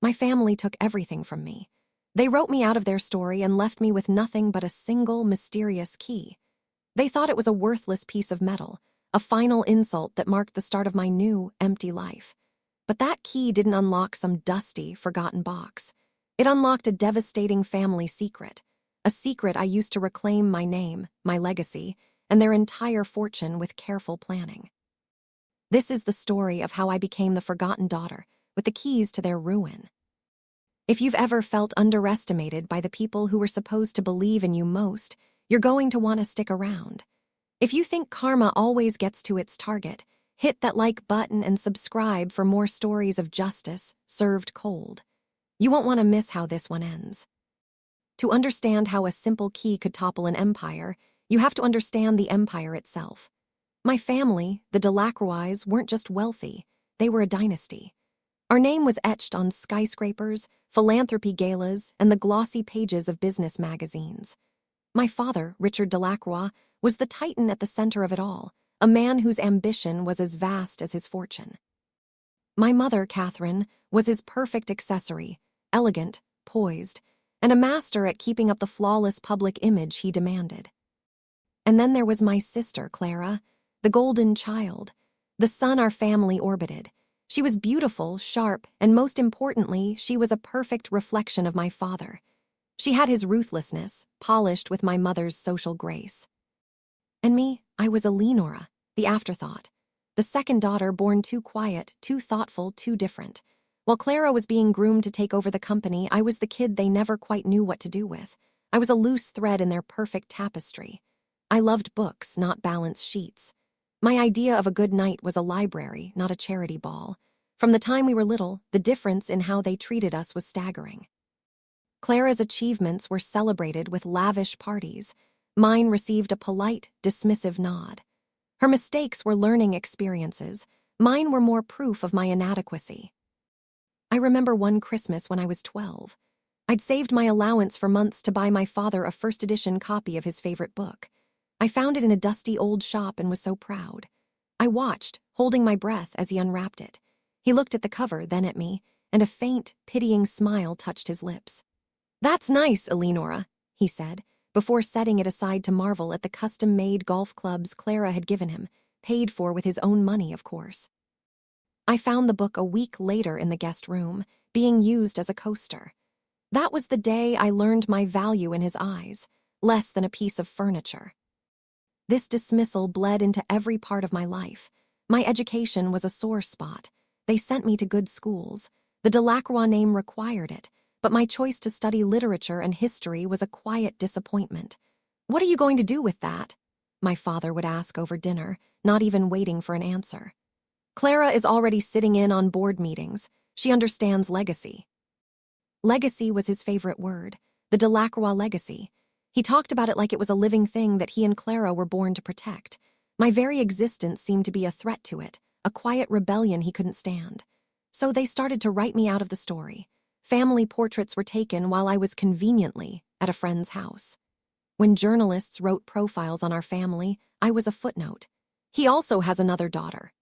My family took everything from me. They wrote me out of their story and left me with nothing but a single mysterious key. They thought it was a worthless piece of metal, a final insult that marked the start of my new, empty life. But that key didn't unlock some dusty, forgotten box. It unlocked a devastating family secret, a secret I used to reclaim my name, my legacy, and their entire fortune with careful planning. This is the story of how I became the forgotten daughter, with the keys to their ruin. If you've ever felt underestimated by the people who were supposed to believe in you most, you're going to want to stick around. If you think karma always gets to its target, hit that like button and subscribe for more stories of justice served cold. You won't want to miss how this one ends. To understand how a simple key could topple an empire, you have to understand the empire itself. My family, the Delacroix, weren't just wealthy, they were a dynasty. Our name was etched on skyscrapers, philanthropy galas, and the glossy pages of business magazines. My father, Richard Delacroix, was the titan at the center of it all, a man whose ambition was as vast as his fortune. My mother, Catherine, was his perfect accessory, elegant, poised, and a master at keeping up the flawless public image he demanded. And then there was my sister, Clara, the golden child, the sun our family orbited. She was beautiful, sharp, and most importantly, she was a perfect reflection of my father. She had his ruthlessness, polished with my mother's social grace. And me, I was Eleanora, the afterthought, the second daughter born too quiet, too thoughtful, too different. While Clara was being groomed to take over the company, I was the kid they never quite knew what to do with. I was a loose thread in their perfect tapestry. I loved books, not balance sheets. My idea of a good night was a library, not a charity ball. From the time we were little, the difference in how they treated us was staggering. Clara's achievements were celebrated with lavish parties. Mine received a polite, dismissive nod. Her mistakes were learning experiences. Mine were more proof of my inadequacy. I remember one Christmas when I was 12. I'd saved my allowance for months to buy my father a first edition copy of his favorite book. I found it in a dusty old shop and was so proud. I watched, holding my breath as he unwrapped it. He looked at the cover, then at me, and a faint, pitying smile touched his lips. "That's nice, Eleanora," he said, before setting it aside to marvel at the custom-made golf clubs Clara had given him, paid for with his own money, of course. I found the book a week later in the guest room, being used as a coaster. That was the day I learned my value in his eyes, less than a piece of furniture. This dismissal bled into every part of my life. My education was a sore spot. They sent me to good schools. The Delacroix name required it, but my choice to study literature and history was a quiet disappointment. "What are you going to do with that?" my father would ask over dinner, not even waiting for an answer. "Clara is already sitting in on board meetings. She understands legacy." Legacy was his favorite word, the Delacroix legacy. He talked about it like it was a living thing that he and Clara were born to protect. My very existence seemed to be a threat to it, a quiet rebellion he couldn't stand. So they started to write me out of the story. Family portraits were taken while I was conveniently at a friend's house. When journalists wrote profiles on our family, I was a footnote. "He also has another daughter."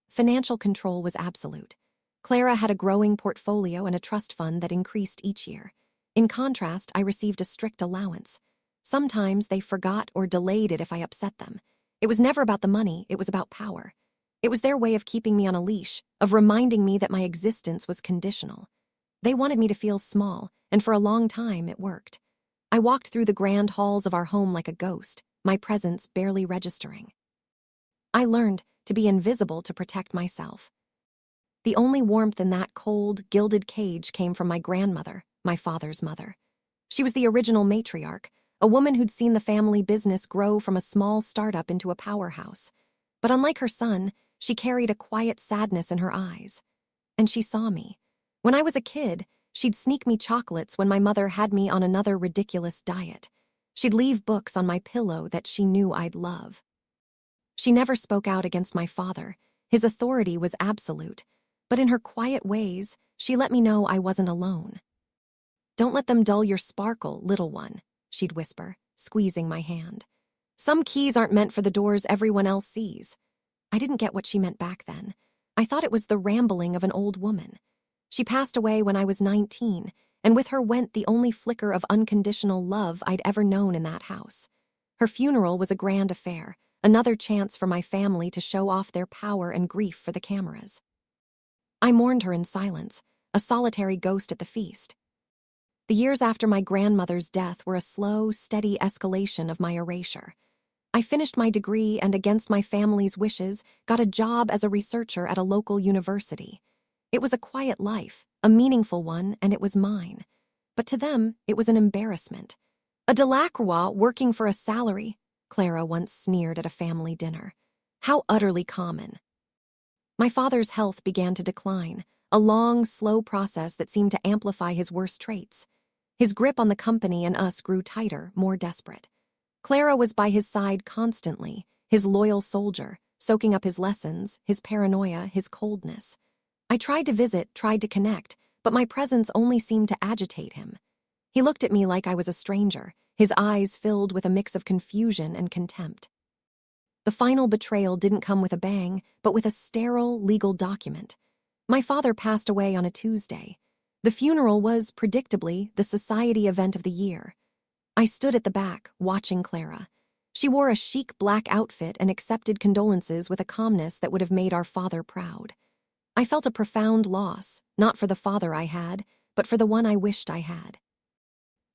Financial control was absolute. Clara had a growing portfolio and a trust fund that increased each year. In contrast, I received a strict allowance. Sometimes they forgot or delayed it if I upset them. It was never about the money, it was about power. It was their way of keeping me on a leash, of reminding me that my existence was conditional. They wanted me to feel small, and for a long time it worked. I walked through the grand halls of our home like a ghost, my presence barely registering. I learned to be invisible to protect myself. The only warmth in that cold, gilded cage came from my grandmother, my father's mother. She was the original matriarch, a woman who'd seen the family business grow from a small startup into a powerhouse. But unlike her son, she carried a quiet sadness in her eyes. And she saw me. When I was a kid, she'd sneak me chocolates when my mother had me on another ridiculous diet. She'd leave books on my pillow that she knew I'd love. She never spoke out against my father. His authority was absolute. But in her quiet ways, she let me know I wasn't alone. "Don't let them dull your sparkle, little one," she'd whisper, squeezing my hand. "Some keys aren't meant for the doors everyone else sees." I didn't get what she meant back then. I thought it was the rambling of an old woman. She passed away when I was 19, and with her went the only flicker of unconditional love I'd ever known in that house. Her funeral was a grand affair, another chance for my family to show off their power and grief for the cameras. I mourned her in silence, a solitary ghost at the feast. The years after my grandmother's death were a slow, steady escalation of my erasure. I finished my degree and, against my family's wishes, got a job as a researcher at a local university. It was a quiet life, a meaningful one, and it was mine. But to them, it was an embarrassment. A Delacroix working for a salary, Clara once sneered at a family dinner. How utterly common. My father's health began to decline, a long, slow process that seemed to amplify his worst traits. His grip on the company and us grew tighter, more desperate. Clara was by his side constantly, his loyal soldier, soaking up his lessons, his paranoia, his coldness. I tried to visit, tried to connect, but my presence only seemed to agitate him. He looked at me like I was a stranger, his eyes filled with a mix of confusion and contempt. The final betrayal didn't come with a bang, but with a sterile legal document. My father passed away on a Tuesday. The funeral was, predictably, the society event of the year. I stood at the back, watching Clara. She wore a chic black outfit and accepted condolences with a calmness that would have made our father proud. I felt a profound loss, not for the father I had, but for the one I wished I had.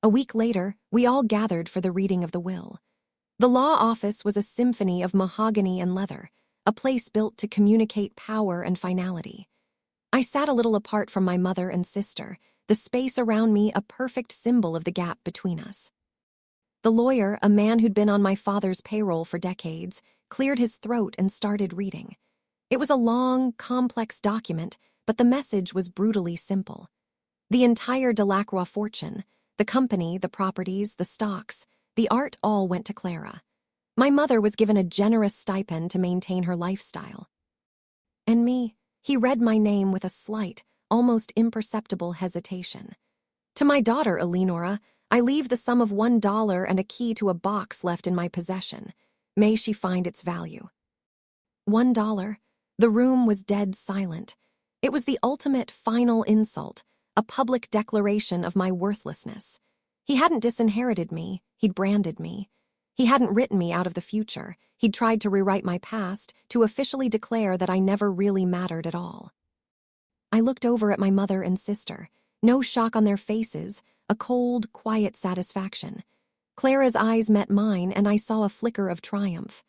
A week later, we all gathered for the reading of the will. The law office was a symphony of mahogany and leather, a place built to communicate power and finality. I sat a little apart from my mother and sister, the space around me a perfect symbol of the gap between us. The lawyer, a man who'd been on my father's payroll for decades, cleared his throat and started reading. It was a long, complex document, but the message was brutally simple. The entire Delacroix fortune, the company, the properties, the stocks, the art all went to Clara. My mother was given a generous stipend to maintain her lifestyle. And me, he read my name with a slight, almost imperceptible hesitation. To my daughter, Eleanora, I leave the sum of $1 and a key to a box left in my possession. May she find its value. $1. The room was dead silent. It was the ultimate final insult, a public declaration of my worthlessness. He hadn't disinherited me, he'd branded me. He hadn't written me out of the future. He'd tried to rewrite my past, to officially declare that I never really mattered at all. I looked over at my mother and sister. No shock on their faces, a cold, quiet satisfaction. Clara's eyes met mine, and I saw a flicker of triumph.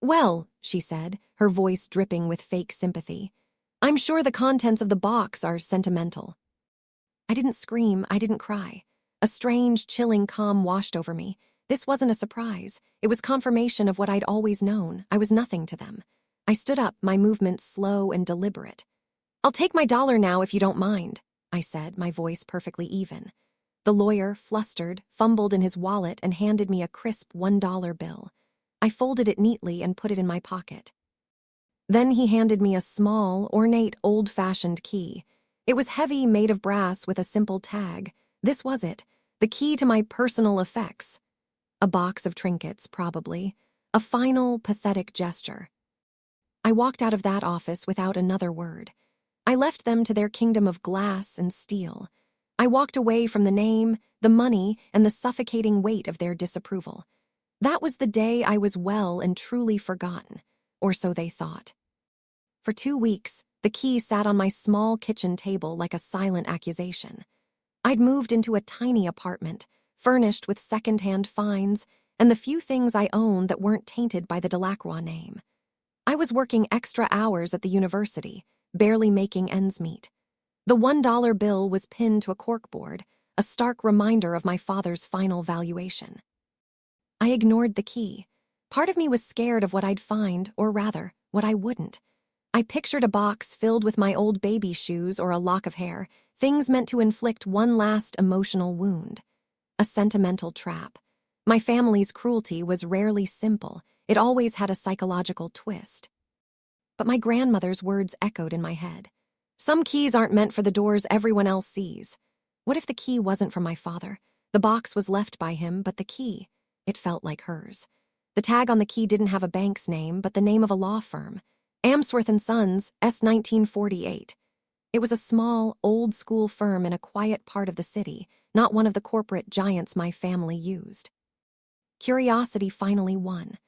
"Well," she said, her voice dripping with fake sympathy, "I'm sure the contents of the box are sentimental." I didn't scream, I didn't cry. A strange, chilling calm washed over me. This wasn't a surprise. It was confirmation of what I'd always known. I was nothing to them. I stood up, my movements slow and deliberate. "I'll take my $1 now if you don't mind," I said, my voice perfectly even. The lawyer, flustered, fumbled in his wallet and handed me a crisp $1 bill. I folded it neatly and put it in my pocket. Then he handed me a small, ornate, old-fashioned key. It was heavy, made of brass with a simple tag. This was it, the key to my personal effects. A box of trinkets, probably. A final, pathetic gesture. I walked out of that office without another word. I left them to their kingdom of glass and steel. I walked away from the name, the money, and the suffocating weight of their disapproval. That was the day I was well and truly forgotten, or so they thought. For 2 weeks, the key sat on my small kitchen table like a silent accusation. I'd moved into a tiny apartment, furnished with second-hand finds, and the few things I owned that weren't tainted by the Delacroix name. I was working extra hours at the university, barely making ends meet. The $1 bill was pinned to a corkboard, a stark reminder of my father's final valuation. I ignored the key. Part of me was scared of what I'd find, or rather, what I wouldn't. I pictured a box filled with my old baby shoes or a lock of hair, things meant to inflict one last emotional wound. A sentimental trap. My family's cruelty was rarely simple. It always had a psychological twist. But my grandmother's words echoed in my head. Some keys aren't meant for the doors everyone else sees. What if the key wasn't from my father? The box was left by him, but the key, it felt like hers. The tag on the key didn't have a bank's name, but the name of a law firm. Amsworth & Sons, S. 1948. It was a small, old-school firm in a quiet part of the city, not one of the corporate giants my family used. Curiosity finally won.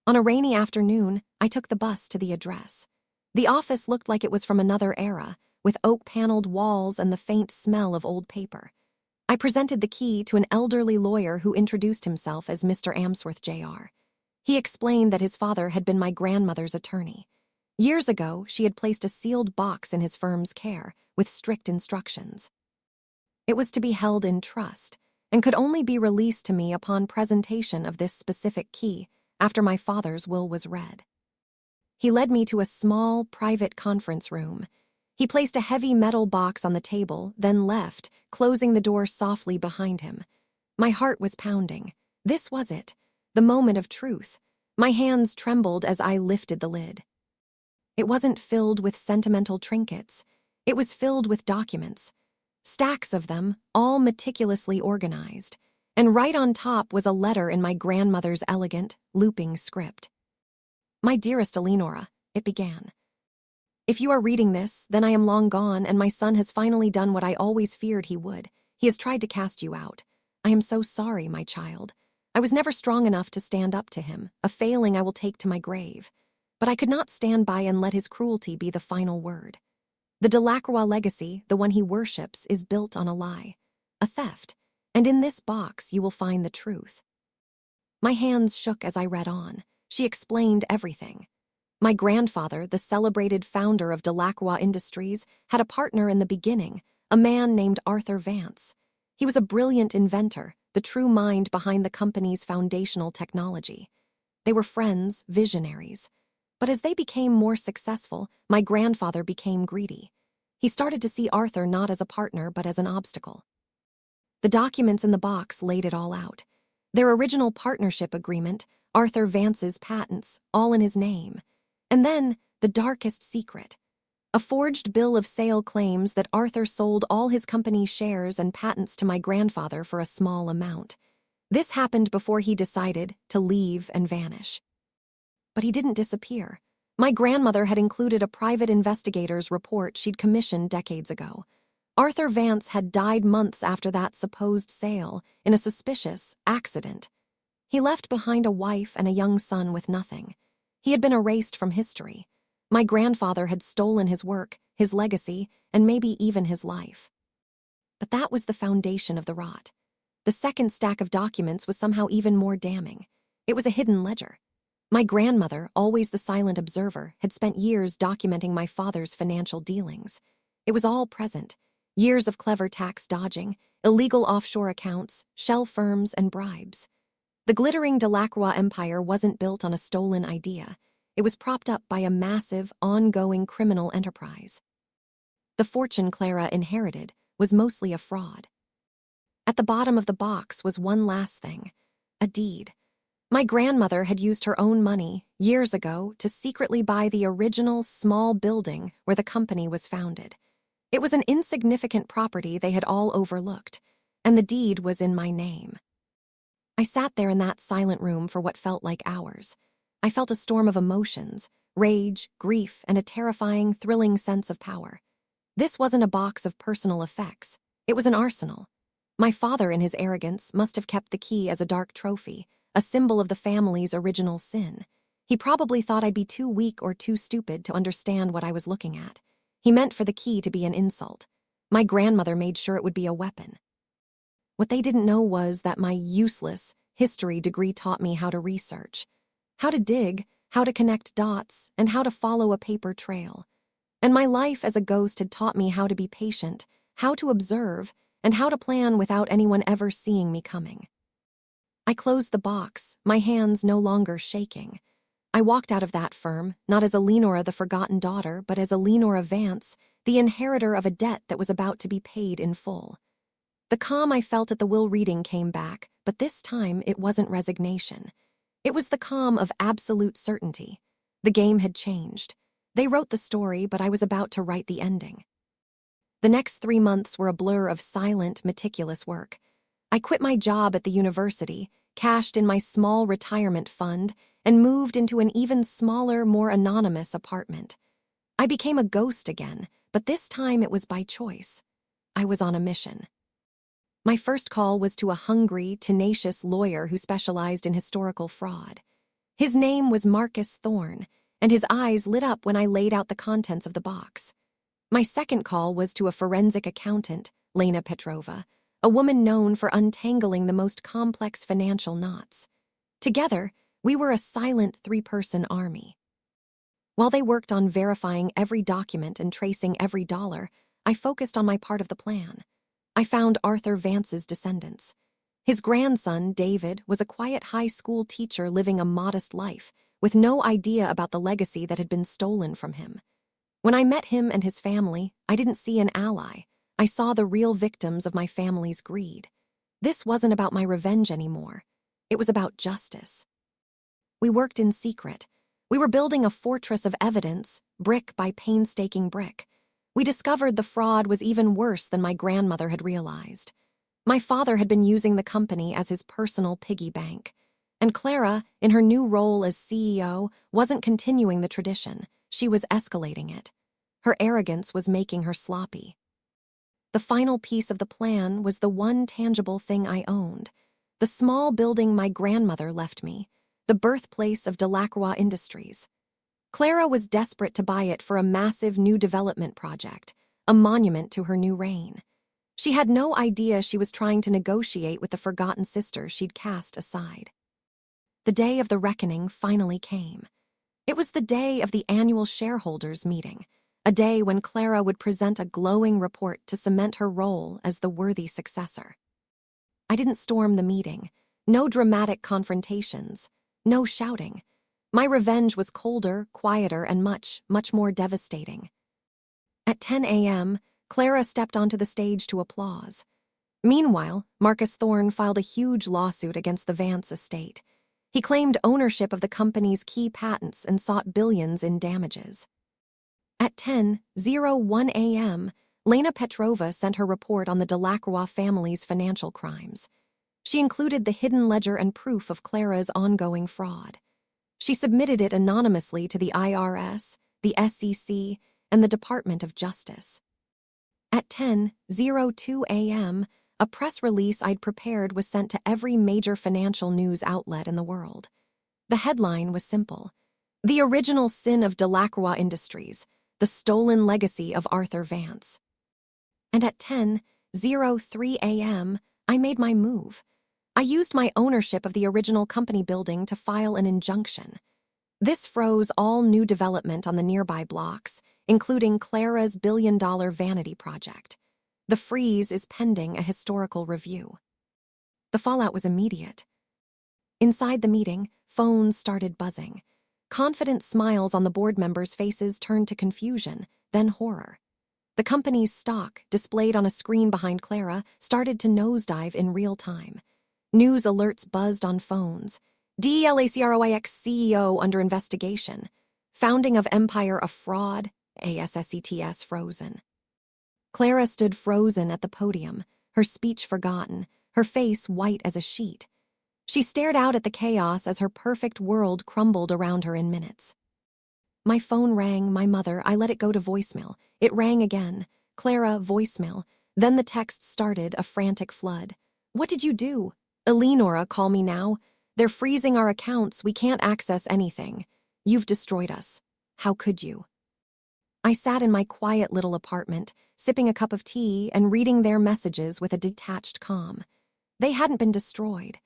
On a rainy afternoon, I took the bus to the address. The office looked like it was from another era, with oak-paneled walls and the faint smell of old paper. I presented the key to an elderly lawyer who introduced himself as Mr. Amsworth, Jr. He explained that his father had been my grandmother's attorney. Years ago, she had placed a sealed box in his firm's care, with strict instructions. It was to be held in trust, and could only be released to me upon presentation of this specific key after my father's will was read. He led me to a small, private conference room. He placed a heavy metal box on the table, then left, closing the door softly behind him. My heart was pounding. This was it, the moment of truth. My hands trembled as I lifted the lid. It wasn't filled with sentimental trinkets. It was filled with documents. Stacks of them, all meticulously organized. And right on top was a letter in my grandmother's elegant, looping script. "My dearest Eleanora," it began. "If you are reading this, then I am long gone, and my son has finally done what I always feared he would. He has tried to cast you out. I am so sorry, my child. I was never strong enough to stand up to him, a failing I will take to my grave. But I could not stand by and let his cruelty be the final word. The Delacroix legacy, the one he worships, is built on a lie, a theft, and in this box you will find the truth." My hands shook as I read on. She explained everything. My grandfather, the celebrated founder of Delacroix Industries, had a partner in the beginning, a man named Arthur Vance. He was a brilliant inventor, the true mind behind the company's foundational technology. They were friends, visionaries. But as they became more successful, my grandfather became greedy. He started to see Arthur not as a partner but as an obstacle. The documents in the box laid it all out. Their original partnership agreement, Arthur Vance's patents, all in his name. And then, the darkest secret. A forged bill of sale claims that Arthur sold all his company's shares and patents to my grandfather for a small amount. This happened before he decided to leave and vanish. But he didn't disappear. My grandmother had included a private investigator's report she'd commissioned decades ago. Arthur Vance had died months after that supposed sale in a suspicious accident. He left behind a wife and a young son with nothing. He had been erased from history. My grandfather had stolen his work, his legacy, and maybe even his life. But that was the foundation of the rot. The second stack of documents was somehow even more damning. It was a hidden ledger. My grandmother, always the silent observer, had spent years documenting my father's financial dealings. It was all present. Years of clever tax dodging, illegal offshore accounts, shell firms, and bribes. The glittering Delacroix empire wasn't built on a stolen idea. It was propped up by a massive, ongoing criminal enterprise. The fortune Clara inherited was mostly a fraud. At the bottom of the box was one last thing, a deed. My grandmother had used her own money, years ago, to secretly buy the original small building where the company was founded. It was an insignificant property they had all overlooked, and the deed was in my name. I sat there in that silent room for what felt like hours. I felt a storm of emotions, rage, grief, and a terrifying, thrilling sense of power. This wasn't a box of personal effects. It was an arsenal. My father, in his arrogance, must have kept the key as a dark trophy, a symbol of the family's original sin. He probably thought I'd be too weak or too stupid to understand what I was looking at. He meant for the key to be an insult. My grandmother made sure it would be a weapon. What they didn't know was that my useless history degree taught me how to research, how to dig, how to connect dots, and how to follow a paper trail. And my life as a ghost had taught me how to be patient, how to observe, and how to plan without anyone ever seeing me coming. I closed the box, my hands no longer shaking. I walked out of that firm, not as Eleanora the forgotten daughter, but as Eleanora Vance, the inheritor of a debt that was about to be paid in full. The calm I felt at the will reading came back, but this time it wasn't resignation. It was the calm of absolute certainty. The game had changed. They wrote the story, but I was about to write the ending. The next 3 months were a blur of silent, meticulous work. I quit my job at the university, cashed in my small retirement fund, and moved into an even smaller, more anonymous apartment. I became a ghost again, but this time it was by choice. I was on a mission. My first call was to a hungry, tenacious lawyer who specialized in historical fraud. His name was Marcus Thorne, and his eyes lit up when I laid out the contents of the box. My second call was to a forensic accountant, Lena Petrova, a woman known for untangling the most complex financial knots. Together, we were a silent three-person army. While they worked on verifying every document and tracing every dollar, I focused on my part of the plan. I found Arthur Vance's descendants. His grandson, David, was a quiet high school teacher living a modest life, with no idea about the legacy that had been stolen from him. When I met him and his family, I didn't see an ally. I saw the real victims of my family's greed. This wasn't about my revenge anymore. It was about justice. We worked in secret. We were building a fortress of evidence, brick by painstaking brick. We discovered the fraud was even worse than my grandmother had realized. My father had been using the company as his personal piggy bank. And Clara, in her new role as CEO, wasn't continuing the tradition. She was escalating it. Her arrogance was making her sloppy. The final piece of the plan was the one tangible thing I owned. The small building my grandmother left me, the birthplace of Delacroix Industries. Clara was desperate to buy it for a massive new development project, a monument to her new reign. She had no idea she was trying to negotiate with the forgotten sister she'd cast aside. The day of the reckoning finally came. It was the day of the annual shareholders' meeting, a day when Clara would present a glowing report to cement her role as the worthy successor. I didn't storm the meeting. No dramatic confrontations. No shouting. My revenge was colder, quieter, and much, much more devastating. At 10 a.m., Clara stepped onto the stage to applause. Meanwhile, Marcus Thorne filed a huge lawsuit against the Vance estate. He claimed ownership of the company's key patents and sought billions in damages. At 10:01 a.m., Lena Petrova sent her report on the Delacroix family's financial crimes. She included the hidden ledger and proof of Clara's ongoing fraud. She submitted it anonymously to the IRS, the SEC, and the Department of Justice. At 10:02 a.m., a press release I'd prepared was sent to every major financial news outlet in the world. The headline was simple: "The Original Sin of Delacroix Industries, the Stolen Legacy of Arthur Vance." And at 10:03 a.m., I made my move. I used my ownership of the original company building to file an injunction. This froze all new development on the nearby blocks, including Clara's billion-dollar vanity project. The freeze is pending a historical review. The fallout was immediate. Inside the meeting, phones started buzzing. Confident smiles on the board members' faces turned to confusion, then horror. The company's stock, displayed on a screen behind Clara, started to nosedive in real time. News alerts buzzed on phones. DELACROIX CEO under investigation. Founding of Empire a fraud. ASSETS frozen. Clara stood frozen at the podium, her speech forgotten, her face white as a sheet. She stared out at the chaos as her perfect world crumbled around her in minutes. My phone rang, my mother. I let it go to voicemail. It rang again. Clara, voicemail. Then the text started, a frantic flood. "What did you do? Eleanora, call me now. They're freezing our accounts. We can't access anything. You've destroyed us. How could you?" I sat in my quiet little apartment, sipping a cup of tea and reading their messages with a detached calm. They hadn't been destroyed.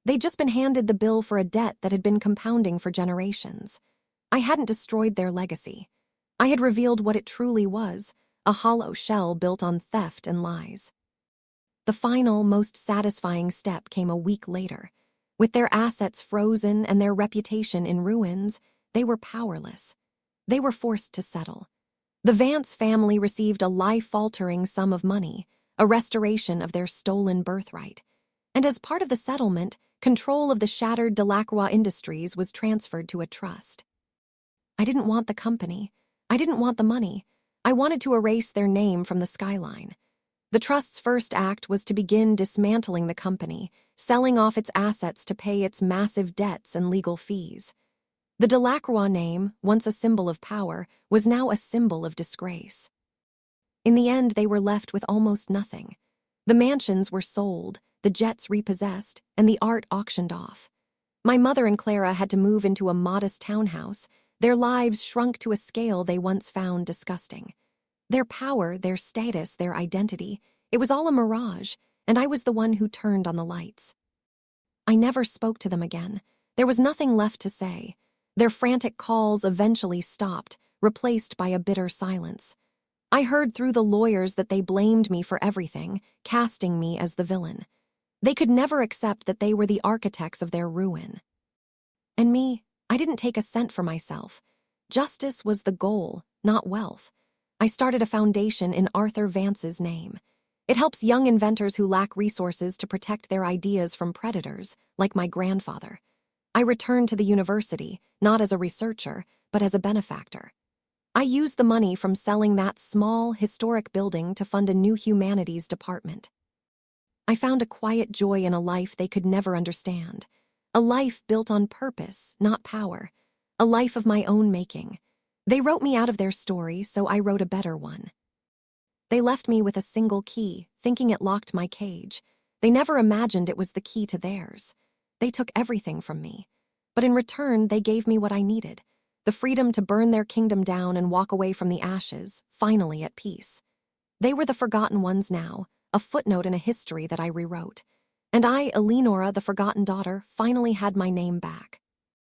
They'd just been handed the bill for a debt that had been compounding for generations. I hadn't destroyed their legacy. I had revealed what it truly was, a hollow shell built on theft and lies. The final, most satisfying step came a week later. With their assets frozen and their reputation in ruins, they were powerless. They were forced to settle. The Vance family received a life-altering sum of money, a restoration of their stolen birthright. And as part of the settlement, control of the shattered Delacroix Industries was transferred to a trust. I didn't want the company. I didn't want the money. I wanted to erase their name from the skyline. The trust's first act was to begin dismantling the company, selling off its assets to pay its massive debts and legal fees. The Delacroix name, once a symbol of power, was now a symbol of disgrace. In the end, they were left with almost nothing. The mansions were sold, the jets repossessed, and the art auctioned off. My mother and Clara had to move into a modest townhouse. Their lives shrunk to a scale they once found disgusting. Their power, their status, their identity, it was all a mirage, and I was the one who turned on the lights. I never spoke to them again. There was nothing left to say. Their frantic calls eventually stopped, replaced by a bitter silence. I heard through the lawyers that they blamed me for everything, casting me as the villain. They could never accept that they were the architects of their ruin. And me, I didn't take a cent for myself. Justice was the goal, not wealth. I started a foundation in Arthur Vance's name. It helps young inventors who lack resources to protect their ideas from predators, like my grandfather. I returned to the university, not as a researcher, but as a benefactor. I used the money from selling that small, historic building to fund a new humanities department. I found a quiet joy in a life they could never understand. A life built on purpose, not power. A life of my own making. They wrote me out of their story, so I wrote a better one. They left me with a single key, thinking it locked my cage. They never imagined it was the key to theirs. They took everything from me. But in return, they gave me what I needed. The freedom to burn their kingdom down and walk away from the ashes, finally at peace. They were the forgotten ones now, a footnote in a history that I rewrote. And I, Eleanora, the forgotten daughter, finally had my name back.